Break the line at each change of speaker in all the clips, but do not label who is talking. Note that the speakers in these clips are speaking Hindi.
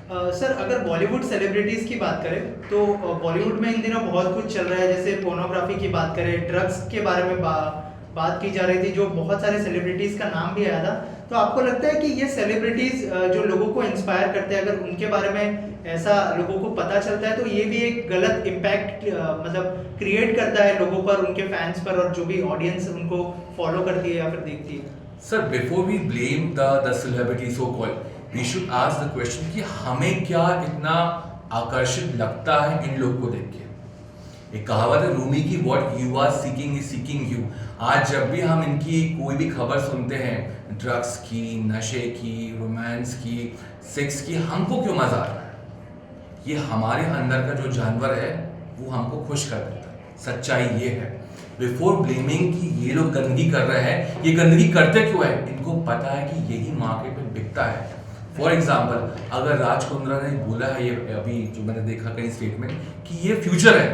सर अगर बॉलीवुड सेलिब्रिटीज़ की बात करें तो बॉलीवुड में इन दिनों बहुत कुछ चल रहा है, जैसे पोर्नोग्राफी की बात करें, ड्रग्स के बारे में बात की जा रही थी, जो बहुत सारे सेलिब्रिटीज़ का नाम भी आया था। तो आपको लगता है कि ये सेलिब्रिटीज़ जो लोगों को इंस्पायर करते हैं, अगर उनके बारे में ऐसा लोगों को पता चलता है तो ये भी एक गलत इम्पैक्ट मतलब क्रिएट करता है लोगों पर, उनके फैंस पर, और जो भी ऑडियंस उनको फॉलो करती है या फिर देखती है?
Sir, before we blame the celebrity so called, we should ask the question कि हमें क्या इतना आकर्षित लगता है इन लोग को देख के। एक कहावत है रूमी की, what you are seeking is seeking you. आज जब भी हम इनकी कोई भी खबर सुनते हैं, ड्रग्स की, नशे की, रोमांस की, सेक्स की, हमको क्यों मजा आ रहा है? ये हमारे अंदर का जो जानवर है वो हमको खुश कर देता है। सच्चाई ये है। बिफोर ब्लेमिंग कि ये लोग गंदगी कर रहे हैं, ये गंदगी करते क्यों है, इनको पता है कि यही मार्केट में बिकता है। फॉर एग्जाम्पल, अगर राज कुंद्रा ने बोला है, ये अभी जो मैंने देखा कहीं स्टेटमेंट, कि ये फ्यूचर है,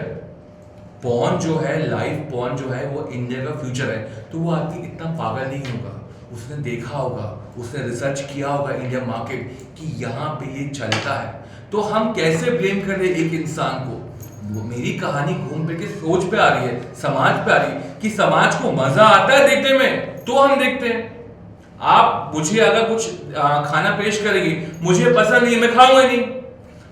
पॉर्न जो है, लाइव पॉर्न जो है वो इंडिया का फ्यूचर है, तो वो आदमी इतना पागल नहीं होगा। उसने देखा होगा, उसने रिसर्च किया होगा इंडिया मार्केट कि यहाँ पे ये चलता है। तो हम कैसे ब्लेम कर रहे एक इंसान को? वो मेरी कहानी घूम फिर के सोच पे आ रही है, समाज पे आ रही है कि समाज को मजा आता है देखने में, तो हम देखते हैं। आप मुझे अगर कुछ खाना पेश करेगी, मुझे पसंद नहीं, मैं खाऊंगा नहीं।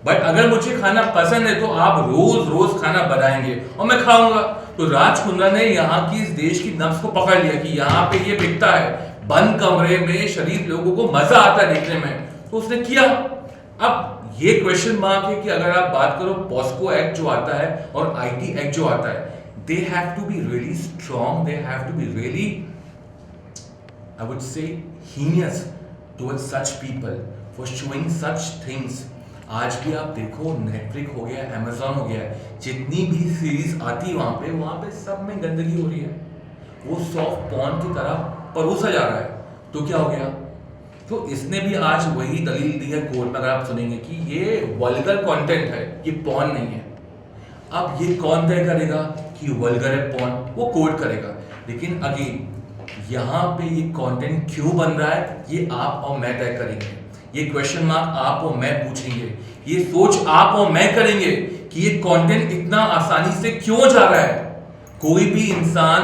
बट अगर मुझे खाना पसंद है तो आप रोज रोज खाना बनाएंगे और मैं खाऊंगा। तो राज कुंद्रा ने यहाँ की इस देश की नब्ज को पकड़ लिया कि यहाँ पे ये बिकता है, बंद कमरे में शरीफ लोगों को मजा आता है देखने में, तो उसने किया। अब ये क्वेश्चन मार्क है कि अगर आप बात करो पॉस्को एक्ट जो आता है और आईटी एक्ट जो आता है, they have to be really strong, they have to be really, I would say, heinous towards such people for showing such things. आज भी आप देखो, नेटफ्लिक्स हो गया, अमेजॉन हो गया, जितनी भी सीरीज आती है वहां पे सब में गंदगी हो रही है। वो सॉफ्ट पॉर्न की तरह परोसा जा रहा है। तो क्या हो गया? तो इसने भी आज वही दलील दी है कोर्ट में, अगर आप सुनेंगे, कि ये वल्गर कंटेंट है, ये पॉर्न नहीं है। अब ये कौन तय करेगा कि वल्गर है पॉर्न? वो कोर्ट करेगा। लेकिन अगेन, यहाँ पे ये कंटेंट क्यों बन रहा है, ये आप और मैं तय करेंगे। ये क्वेश्चन मार्क आप और मैं पूछेंगे, ये सोच आप और मैं करेंगे कि ये कंटेंट इतना आसानी से क्यों जा रहा है। कोई भी इंसान,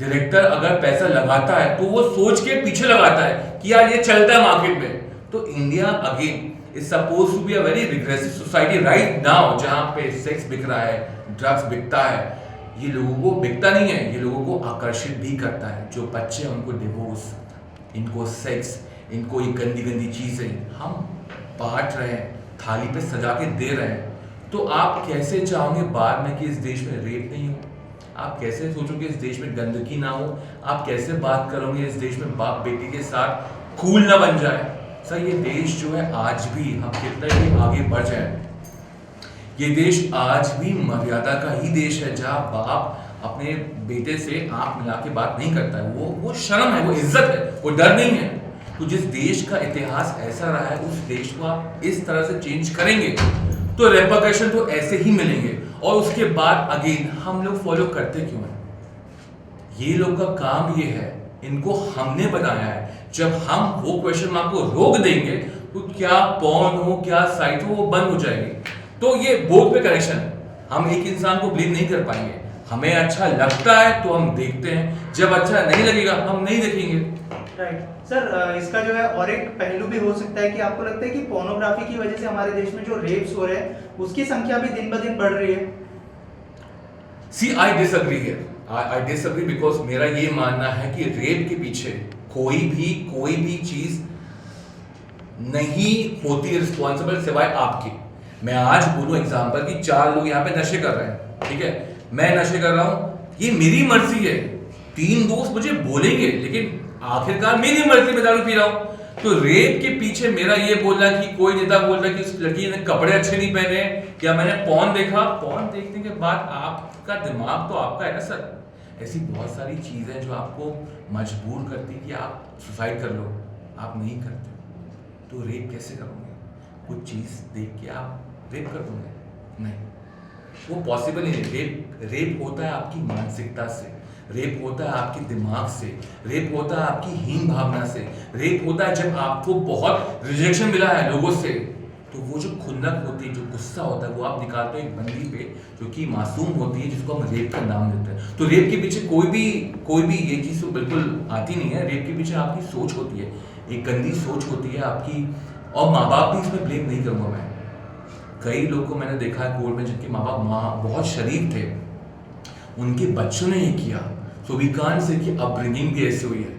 डायरेक्टर अगर पैसा लगाता है तो वो सोच के पीछे लगाता है कि यार ये चलता है मार्केट में। तो India again is suppose to be a very regressive society right now, जहां पे सेक्स बिक रहा है, ड्रग्स बिकता है। ये लोगों को बिकता नहीं है, ये लोगों को आकर्षित भी करता है। जो बच्चे हैं उनको डिवोर्स, इनको सेक्स, इनको ये गंदी गंदी चीजें हम बांट रहे हैं, थाली पे सजा के दे रहे हैं। तो आप कैसे चाहोगे बाद में कि इस देश में रेप नहीं हो? आप कैसे सोचोगे इस देश में गंदगी ना हो? आप कैसे बात करोगे इस देश में बाप बेटी के साथ खून ना बन जाए? सर, ये देश जो है, आज भी हम कितना भी आगे बढ़ जाए, ये देश आज भी मर्यादा का ही देश है, जहां बाप अपने बेटे से आंख मिला के बात नहीं करता है। वो शर्म है, वो इज्जत है, वो डर नहीं है। तो जिस देश का इतिहास ऐसा रहा है, उस देश को आप इस तरह से चेंज करेंगे तो रेपरकशन तो ऐसे ही मिलेंगे। और उसके बाद अगेन हम लोग फॉलो करते क्यों हैं? ये लोग का काम ये है, इनको हमने बनाया है। जब हम वो क्वेश्चन मार्क को रोक देंगे तो क्या पॉर्न हो, क्या साइट हो, वो बंद हो जाएगी। तो ये बोथ पे कनेक्शन है। हम एक इंसान को ब्लेम नहीं कर पाएंगे। हमें अच्छा लगता है तो हम देखते हैं, जब अच्छा नहीं लगेगा हम नहीं देखेंगे।
राइट सर, इसका जो है और एक पहलू भी हो सकता है कि आपको लगता है कि पोर्नोग्राफी की वजह से हमारे देश में जो रेप्स हो रहे हैं उसकी संख्या भी दिन ब दिन बढ़ रही है?
See, I disagree here. I disagree because मेरा ये मानना है कि रेप के पीछे कोई भी चीज नहीं होती रिस्पॉन्सिबल सिवाय आपकी। मैं आज बोलूं एग्जांपल कि 4 लोग यहाँ पे नशे कर रहे हैं, ठीक है, मैं नशे कर रहा हूं, ये मेरी मर्जी है। 3 दोस्त मुझे बोलेंगे, लेकिन आखिरकार मेरी मर्जी में दारू पी रहा हूं। तो रेप के पीछे मेरा ये बोलना कि कोई नेता बोल रहा है कि उस लड़की ने कपड़े अच्छे नहीं पहने, या मैंने पॉर्न देखा, पॉर्न देखने के बाद आपका दिमाग तो आपका है ना सर। ऐसी बहुत सारी चीजें जो आपको मजबूर करती कि आप सुसाइड कर लो, आप नहीं करते। तो रेप कैसे करोगे? कुछ चीज देख के आप रेप कर दोगे? नहीं, वो पॉसिबल ही नहीं। रेप होता है आपकी मानसिकता से, रेप होता है आपके दिमाग से, रेप होता है आपकी हीन भावना से, रेप होता है जब आपको बहुत रिजेक्शन मिला है लोगों से, तो वो जो खुन्नक होती है, जो गुस्सा होता है, वो आप निकालते हो एक बंदी पे जो कि मासूम होती है, जिसको हम रेप का नाम देते हैं। तो रेप के पीछे कोई भी ये चीज़ तो बिल्कुल आती नहीं है। रेप के पीछे आपकी सोच होती है, एक गंदी सोच होती है आपकी। और माँ बाप भी इसमें ब्लेम नहीं करूँगा मैं। कई लोग को मैंने देखा है कोर्ट में जिनके माँ बाप बहुत शरीफ थे, उनके बच्चों ने ये किया। सो वी कांट से कि अपब्रिंगिंग भी ऐसी हुई है।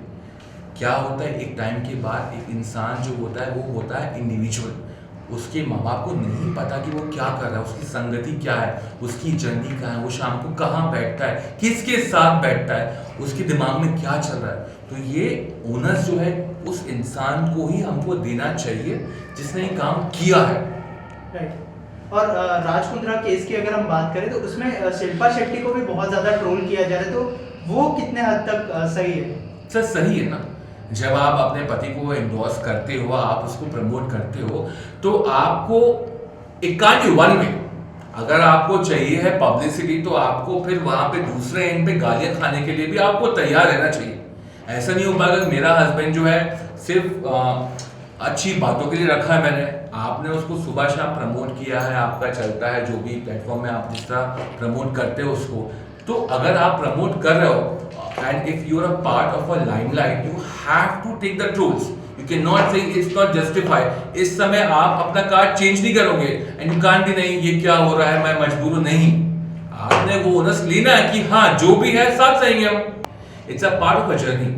क्या होता है, एक टाइम के बाद एक इंसान जो होता है वो होता है इंडिविजुअल। उसके माँ बाप को नहीं पता कि वो क्या कर रहा है, उसकी संगति क्या है, उसकी जर्नी क्या है, वो शाम को कहाँ बैठता है, किसके साथ बैठता है, उसके दिमाग में क्या चल रहा है। तो ये ओनर्स जो है उस इंसान को ही हमको देना चाहिए जिसने ये काम किया है।
राइट। और राज कुंद्रा केस की अगर हम बात करें तो उसमें शिल्पा शेट्टी को भी बहुत ज़्यादा ट्रोल किया जा रहा है, तो वो कितने हद तक सही है?
सर सही है ना। जब आप अपने पति को एंडोर्स करते हो, आप उसको प्रमोट करते हो, तो आपको it can't be one way. अगर आपको चाहिए है पब्लिसिटी तो आपको फिर वहां पे दूसरे एंड पे गालियां खाने के लिए भी आपको तैयार रहना चाहिए। ऐसा नहीं हो पाएगा कि मेरा हस्बैंड जो है सिर्फ अच्छी बातों के लिए रखा है मैंने, आपने उसको सुबह शाम प्रमोट किया है, आपका चलता है जो भी प्लेटफॉर्म में आप जिस तरह प्रमोट करते हो उसको। तो अगर आप प्रमोट कर रहे हो and if you are a part of a limelight, you have to take the trolls. You cannot say it's not justified. इस समय आप अपना कार्ड चेंज नहीं करोगे and you can't be नहीं ये क्या हो रहा है, मैं मजबूर हूँ, नहीं। आपने वो ओनर्स लेना है कि हाँ जो भी है साथ सही हम। It's a part of a journey.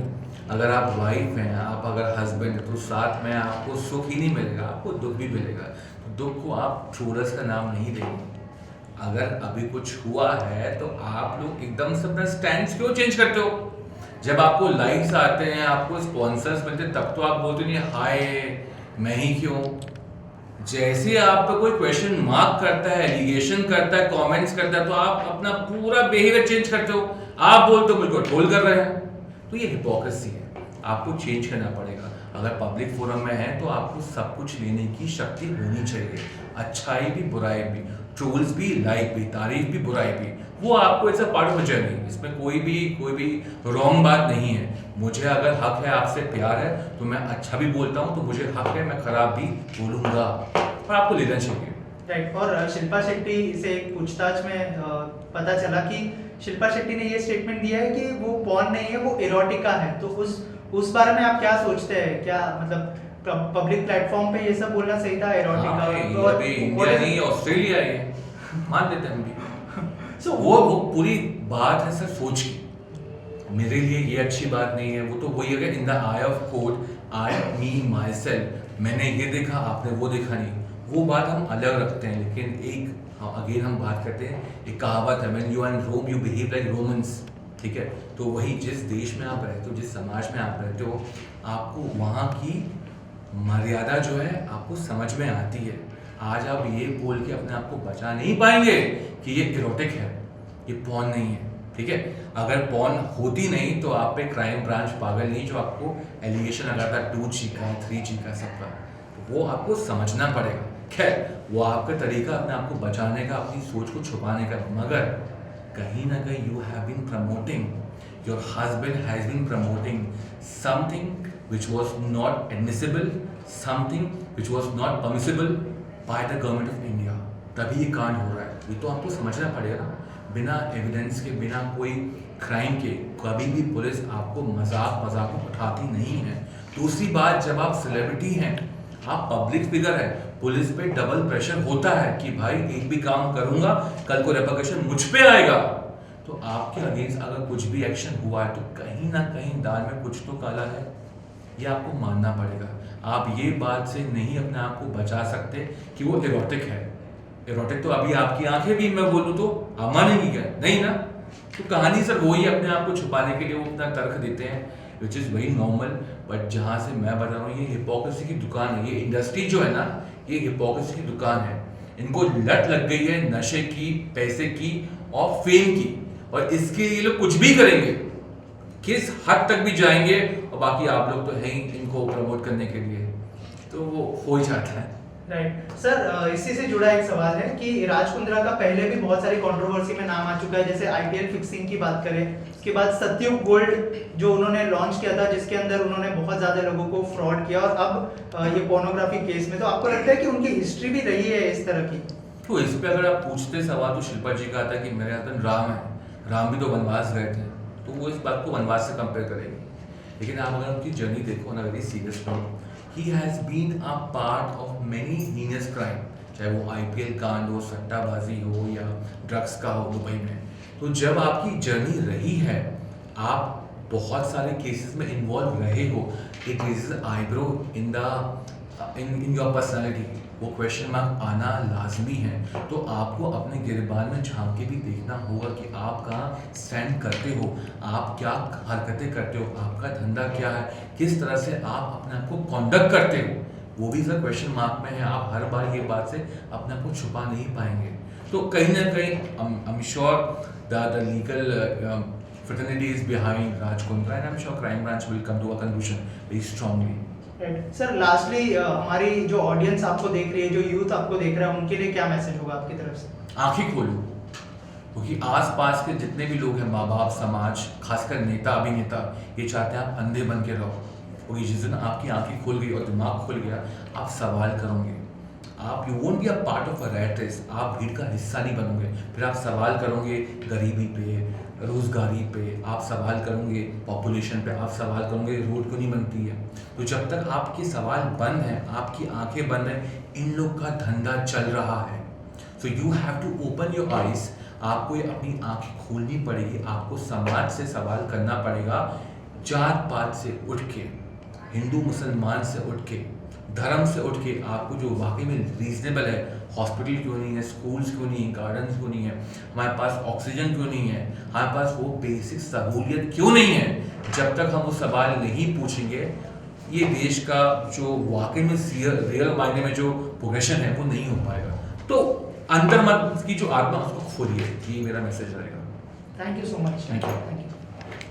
अगर आप वाइफ हैं, आप अगर हस्बैंड है, तो साथ में आपको सुख ही नहीं मिलेगा, आपको दुख भी मिलेगा। तो दुख को आप ट्रोलर्स का नाम नहीं देंगे। अगर अभी कुछ हुआ है तो आप लोग एकदम से अपना स्टैंड क्यों चेंज करते हो? जब आपको लाइक्स आते हैं, आपको स्पॉन्सर्स मिलते हैं, तब तो आप बोलते नहीं हाय मैं ही क्यों। जैसे आप पे कोई क्वेश्चन मार्क करता है, एलिगेशन करता है, कमेंट्स करता है, तो आप अपना पूरा बिहेवियर चेंज करते हो। आप बोलते हो मुझको ट्रोल कर रहे हैं, तो ये हिपोक्रेसी है, आपको चेंज करना पड़ेगा। अगर पब्लिक फोरम में है तो आपको सब कुछ लेने की शक्ति होनी चाहिए, अच्छाई भी बुराई भी, ट्रोल्स भी, लाइक भी, तारीफ भी, बुराई भी, वो आपको it's a part of a journey. इसमें कोई भी रॉन्ग बात नहीं है। मुझे अगर हक है, आपसे प्यार है, तो मैं अच्छा भी बोलता हूँ, तो मुझे हक है, मैं खराब भी बोलूँगा, और आपको लेना चाहिए।
राइट। और शिल्पा शेट्टी से एक पूछताछ में पता चला कि शिल्पा शेट्टी ने ये स्टेटमेंट दिया है कि वो पॉर्न नहीं है, वो इरोटिका है। तो उस बारे में आप क्या सोचते हैं? क्या मतलब पब्लिक प्लेटफॉर्म पे ये सब बोलना सही था, इरोटिका?
और इंडिया नहीं, ऑस्ट्रेलिया है, मान लेते हैं हम भी।
So,
वो पूरी बात है सर सोच की। मेरे लिए ये अच्छी बात नहीं है। वो तो वही है, in the I of court I me my self, मैंने ये देखा, आपने वो देखा नहीं, वो बात हम अलग रखते हैं। लेकिन एक अगेन हम बात करते हैं, एक कहावत है, when you are in Rome you behave like Romans. ठीक है, तो वही जिस देश में आप रहते हो, जिस समाज में आप रहते हो, आपको वहाँ की मर्यादा जो है आपको समझ में आती है। आज आप ये बोल के अपने आप को बचा नहीं पाएंगे कि ये इरोटिक है, ये पॉर्न नहीं है। ठीक है, अगर पॉर्न होती नहीं तो आप पे क्राइम ब्रांच पागल नहीं जो आपको एलिगेशन लगाता 2G का 3G का सबका, तो वो आपको समझना पड़ेगा। खैर वो आपका तरीका अपने आप को बचाने का, अपनी सोच को छुपाने का, मगर कहीं ना कहीं you have been promoting, your husband has been promoting something which was not admissible, something which was not permissible by the government of India। तभी ये कांड हो रहा है, ये तो आपको समझना पड़ेगा। बिना एविडेंस के, बिना कोई क्राइम के कभी भी पुलिस आपको मजाक में उठाती नहीं है। दूसरी बात, जब आप सेलिब्रिटी हैं, आप पब्लिक फिगर है, पुलिस पे डबल प्रेशर होता है कि भाई एक भी काम करूंगा कल को रेपरकशन मुझ पे आएगा। तो आपके अगेंस्ट अगर कुछ भी एक्शन हुआ है तो कहीं ना कहीं दाल में कुछ तो काला है, ये आपको मानना पड़ेगा। आप ये बात से नहीं अपने आप को बचा सकते कि वो इरोटिक है। इरोटिक तो अभी आपकी आंखें भी मैं बोलूँ तो आप मानेंगी क्या? नहीं ना। तो कहानी सर वही अपने आप को छुपाने के लिए वो अपना तर्क देते हैं, which is very normal. But जहाँ से मैं बता रहा हूँ, ये हिपोक्रेसी की दुकान है। ये इंडस्ट्री जो है ना, ये हिपोक्रेसी की दुकान है। इनको लत लग गई है नशे की, पैसे की और फेम की, और इसके लिए लोग कुछ भी करेंगे, किस हद तक भी जाएंगे, और बाकी आप लोग तो हैं ही इनको प्रमोट करने के लिए, तो वो हो ही जाता है।
राइट सर, इसी से जुड़ा एक सवाल है कि राज कुंद्रा का पहले भी बहुत सारी कंट्रोवर्सी में नाम आ चुका है, जैसे आईपीएल फिक्सिंग की बात करें, उसके बाद सत्युग गोल्ड जो उन्होंने लॉन्च किया था जिसके अंदर उन्होंने बहुत ज़्यादा लोगों को फ्रॉड किया, और अब ये पोर्नोग्राफी केस में, तो आपको लगता है कि उनकी हिस्ट्री भी रही है इस तरह की?
तो इस पे अगर आप पूछते सवाल तो शिल्पा जी का आता है कि मेरे हस्बैंड राम है, राम भी तो वनवास गए थे, तो वो इस बात को वनवास से कंपेयर करेंगे। लेकिन आप अगर उनकी जर्नी देखो ना, very serious note, he has been a part of many heinous crime, चाहे वो आईपीएल कांड हो, सट्टाबाजी हो या ड्रग्स का हो दुबई में। तो जब आपकी जर्नी रही है, आप बहुत सारे केसेस में इन्वॉल्व रहे हो, it raises eyebrow in your personality, वो क्वेश्चन मार्क आना लाजमी है। तो आपको अपने गिरबान में झांक के भी देखना होगा कि आप कहाँ स्टैंड करते हो, आप क्या हरकतें करते हो, आपका धंधा क्या है, किस तरह से आप अपने आप को कॉन्डक्ट करते हो, वो भी सर क्वेश्चन मार्क में है। आप हर बार ये बात से अपने आप को छुपा नहीं पाएंगे। तो कहीं ना कहीं I am sure the legal fraternity is behind Raj Kundra, and I'm sure crime branch will come to a conclusion very strongly.
Sir lastly हमारी जो ऑडियंस आपको देख रही है, जो यूथ आपको देख रहा है, उनके लिए क्या मैसेज होगा आपकी तरफ से?
आंखें खोलो, क्योंकि आसपास के जितने भी लोग हैं, माँ बाप, समाज, खासकर नेता अभिनेता, ये चाहते हैं आप अंधे बन के रहो। क्योंकि जिस दिन आपकी आंखें खुल गई और दिमाग खुल गया, आप सवाल करोगे, आप you won't be a part of a rat race, आप भीड़ का हिस्सा नहीं बनोगे। फिर आप सवाल करोगे गरीबी पे, रोजगारी पे, आप सवाल करोगे पॉपुलेशन पे, आप सवाल करोगे रोड क्यों नहीं बनती है। तो जब तक आपके सवाल बंद हैं, आपकी आंखें बंद हैं, इन लोग का धंधा चल रहा है। So you have to open your eyes, आपको ये अपनी आंखें खोलनी पड़ेगी, आपको समाज से सवाल करना पड़ेगा, जात पात से उठ के, हिंदू मुसलमान से उठ के, धर्म से उठ के, आपको जो वाकई में रीजनेबल है, हॉस्पिटल क्यों नहीं है, स्कूल्स क्यों नहीं है, गार्डन्स क्यों नहीं है, हमारे पास ऑक्सीजन क्यों नहीं है, हमारे पास वो बेसिक सहूलियत क्यों नहीं है, जब तक हम वो सवाल नहीं पूछेंगे, ये देश का जो वाकई में रियल मायने में जो प्रोग्रेशन है वो नहीं हो पाएगा। तो अंतर्मन की जो आत्मा उसको खोलिए, ये मेरा मैसेज रहेगा।
Thank you so much.
Thank you.